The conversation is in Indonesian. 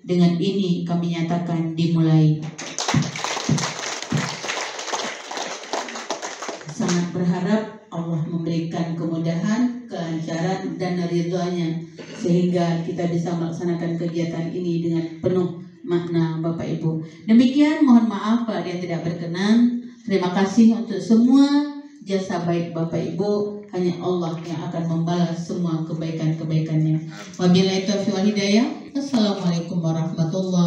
Dengan ini kami nyatakan dimulai. Sangat berharap Allah memberikan kemudahan, kelancaran dan ridhonya sehingga kita bisa melaksanakan kegiatan ini dengan penuh makna Bapak Ibu. Demikian, mohon maaf kalau yang tidak berkenan. Terima kasih untuk semua jasa baik Bapak Ibu. Hanya Allah yang akan membalas semua kebaikan-kebaikannya. Wabillahi taufiq wal hidayah. Assalamualaikum warahmatullahi